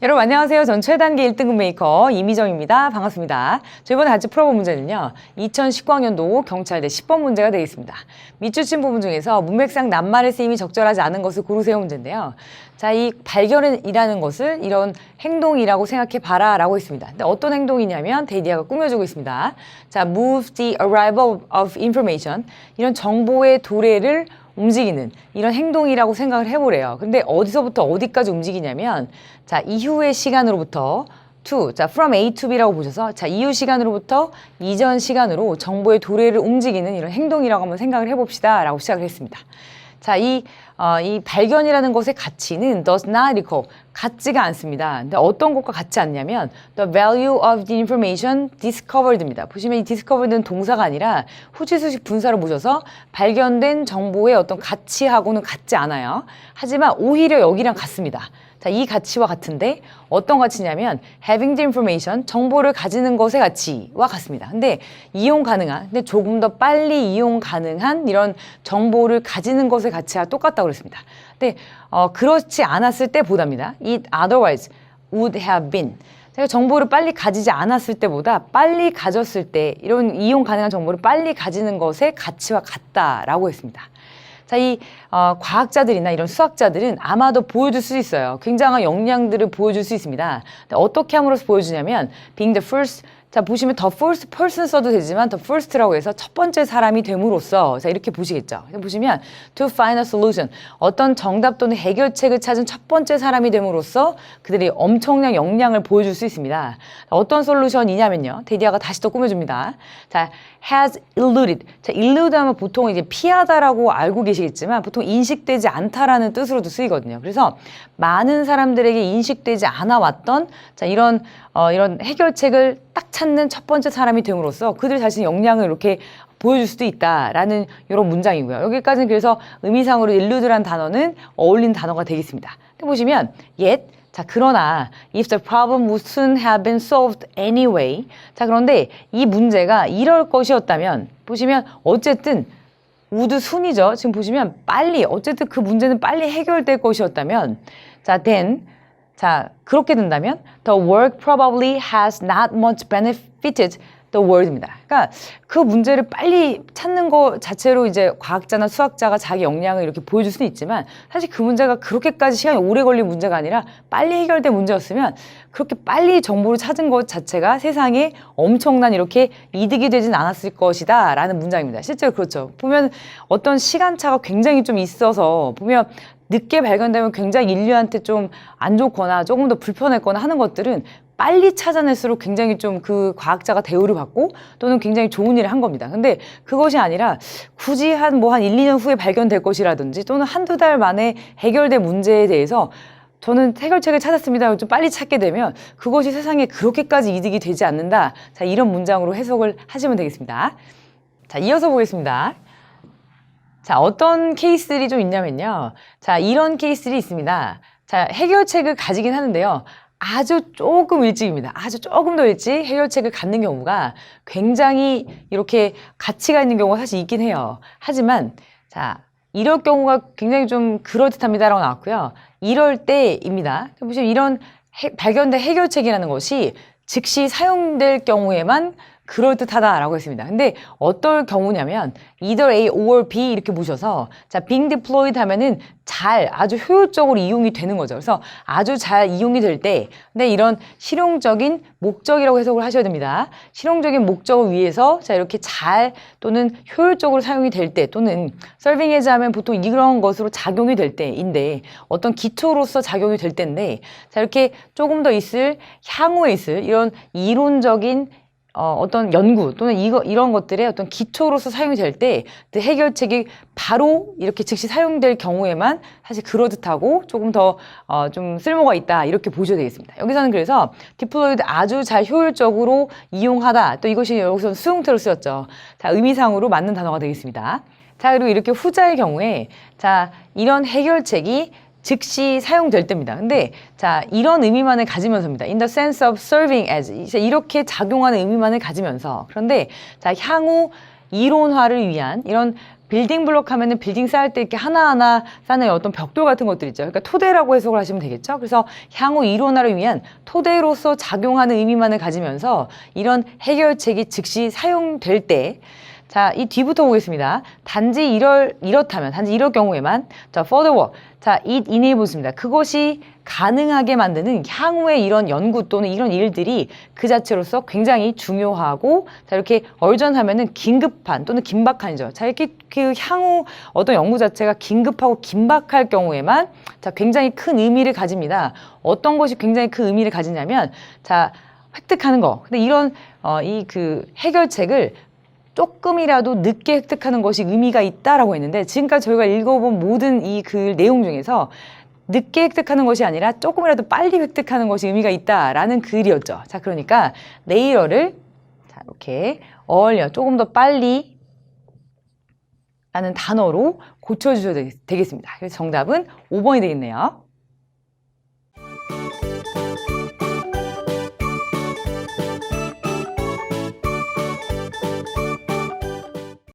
여러분 안녕하세요. 전 최단계 1등급 메이커 이미정입니다. 반갑습니다. 저 이번에 같이 풀어볼 문제는요. 2019학년도 경찰대 10번 문제가 되겠습니다. 밑줄 부분 중에서 문맥상 낱말의 쓰임이 적절하지 않은 것을 고르세요 문제인데요. 자, 이 발견이라는 것을 이런 행동이라고 생각해봐라 라고 했습니다. 근데 어떤 행동이냐면 데이디아가 꾸며주고 있습니다. 자, move the arrival of information. 이런 정보의 도래를 움직이는 이런 행동이라고 생각을 해보래요. 근데 어디서부터 어디까지 움직이냐면 자, 이후의 시간으로부터 to, 자, from A to B라고 보셔서 자, 이후 시간으로부터 이전 시간으로 정보의 도래를 움직이는 이런 행동이라고 한번 생각을 해봅시다 라고 시작을 했습니다. 자, 이 발견이라는 것의 가치는 does not equal, 같지가 않습니다. 근데 어떤 것과 같지 않냐면 the value of the information discovered입니다. 보시면 이 discovered는 동사가 아니라 후치수식 분사를 보셔서 발견된 정보의 어떤 가치하고는 같지 않아요. 하지만 오히려 여기랑 같습니다. 자, 이 가치와 같은데 어떤 가치냐면 having the information, 정보를 가지는 것의 가치와 같습니다. 근데 이용 가능한, 근데 조금 더 빨리 이용 가능한 이런 정보를 가지는 것의 가치와 똑같다고 그랬습니다. 근데 그렇지 않았을 때 보답니다. It otherwise would have been. 제가 정보를 빨리 가지지 않았을 때보다 빨리 가졌을 때 이런 이용 가능한 정보를 빨리 가지는 것의 가치와 같다라고 했습니다. 자, 이 과학자들이나 이런 수학자들은 아마도 보여줄 수 있어요. 굉장한 역량들을 보여줄 수 있습니다. 어떻게 함으로써 보여주냐면 being the first, 자, 보시면 the first person 써도 되지만 the first라고 해서 첫 번째 사람이 됨으로써 자, 이렇게 보시겠죠. 보시면 to find a solution, 어떤 정답 또는 해결책을 찾은 첫 번째 사람이 됨으로써 그들이 엄청난 역량을 보여줄 수 있습니다. 어떤 솔루션이냐면요. 데이디아가 다시 또 꾸며줍니다. 자, has eluded. 자, elude 하면 보통 이제 피하다라고 알고 계시겠지만 보통 인식되지 않다라는 뜻으로도 쓰이거든요. 그래서 많은 사람들에게 인식되지 않아 왔던 자, 이런 해결책을 딱 찾는 첫 번째 사람이 됨으로써 그들 자신의 역량을 이렇게 보여줄 수도 있다라는 이런 문장이고요. 여기까지는 그래서 의미상으로 elude라는 단어는 어울리는 단어가 되겠습니다. 보시면 yet, 자, 그러나 if the problem would soon have been solved anyway. 자, 그런데 이 문제가 이럴 것이었다면 보시면 어쨌든 would soon이죠. 지금 보시면 빨리, 어쨌든 그 문제는 빨리 해결될 것이었다면 자, then, 자, 그렇게 된다면 the work probably has not much benefited the world입니다. 그러니까 그 문제를 빨리 찾는 것 자체로 이제 과학자나 수학자가 자기 역량을 이렇게 보여줄 수는 있지만 사실 그 문제가 그렇게까지 시간이 오래 걸린 문제가 아니라 빨리 해결된 문제였으면 그렇게 빨리 정보를 찾은 것 자체가 세상에 엄청난 이렇게 이득이 되진 않았을 것이다 라는 문장입니다. 실제로 그렇죠. 보면 어떤 시간차가 굉장히 좀 있어서 보면 늦게 발견되면 굉장히 인류한테 좀 안 좋거나 조금 더 불편했거나 하는 것들은 빨리 찾아낼수록 굉장히 좀 그 과학자가 대우를 받고 또는 굉장히 좋은 일을 한 겁니다. 근데 그것이 아니라 굳이 한 1, 2년 후에 발견될 것이라든지 또는 한두 달 만에 해결된 문제에 대해서 저는 해결책을 찾았습니다. 좀 빨리 찾게 되면 그것이 세상에 그렇게까지 이득이 되지 않는다. 자, 이런 문장으로 해석을 하시면 되겠습니다. 자, 이어서 보겠습니다. 자, 어떤 케이스들이 좀 있냐면요. 자, 이런 케이스들이 있습니다. 자, 해결책을 가지긴 하는데요. 아주 조금 일찍입니다. 아주 조금 더 일찍 해결책을 갖는 경우가 굉장히 이렇게 가치가 있는 경우가 사실 있긴 해요. 하지만, 자, 이럴 경우가 굉장히 좀 그럴듯합니다라고 나왔고요. 이럴 때입니다. 보시면 이런 발견된 해결책이라는 것이 즉시 사용될 경우에만 그럴듯하다라고 했습니다. 근데 어떨 경우냐면 either A or B 이렇게 보셔서 자, being deployed 하면은 아주 효율적으로 이용이 되는 거죠. 그래서 아주 잘 이용이 될 때 근데 이런 실용적인 목적이라고 해석을 하셔야 됩니다. 실용적인 목적을 위해서 자, 이렇게 잘 또는 효율적으로 사용이 될 때 또는 serving as 하면 보통 이런 것으로 작용이 될 때인데 어떤 기초로서 작용이 될 때인데 자, 이렇게 조금 더 향후에 있을 이런 이론적인 어떤 연구 또는 이런 것들의 어떤 기초로서 사용이 될 때 해결책이 바로 이렇게 즉시 사용될 경우에만 사실 그럴듯하고 조금 더 좀 쓸모가 있다 이렇게 보셔야 되겠습니다. 여기서는 그래서 deployed 아주 잘 효율적으로 이용하다 또 이것이 여기서 수용태로 쓰였죠. 자, 의미상으로 맞는 단어가 되겠습니다. 자, 그리고 이렇게 후자의 경우에 자, 이런 해결책이 즉시 사용될 때입니다. 근데 자, 이런 의미만을 가지면서입니다. In the sense of serving as 이렇게 작용하는 의미만을 가지면서 그런데 자, 향후 이론화를 위한 이런 빌딩 블록 하면은 빌딩 쌓을 때 이렇게 하나하나 쌓는 어떤 벽돌 같은 것들 있죠. 그러니까 토대라고 해석을 하시면 되겠죠. 그래서 향후 이론화를 위한 토대로서 작용하는 의미만을 가지면서 이런 해결책이 즉시 사용될 때, 자, 이 뒤부터 보겠습니다. 단지 이렇다면, 단지 이럴 경우에만, 자, furthermore, 자, it enables입니다. 그것이 가능하게 만드는 향후의 이런 연구 또는 이런 일들이 그 자체로서 굉장히 중요하고, 자, 이렇게 얼전하면은 긴급한 또는 긴박한이죠. 자, 이렇게 그 향후 어떤 연구 자체가 긴급하고 긴박할 경우에만, 자, 굉장히 큰 의미를 가집니다. 어떤 것이 굉장히 큰 의미를 가지냐면, 자, 획득하는 거. 근데 이런, 이 그 해결책을 조금이라도 늦게 획득하는 것이 의미가 있다라고 했는데, 지금까지 저희가 읽어본 모든 이 그 내용 중에서 늦게 획득하는 것이 아니라 조금이라도 빨리 획득하는 것이 의미가 있다라는 글이었죠. 자, 그러니까 later를 자, 이렇게 earlier, 조금 더 빨리 라는 단어로 고쳐주셔야 되겠습니다. 그래서 정답은 5번이 되겠네요.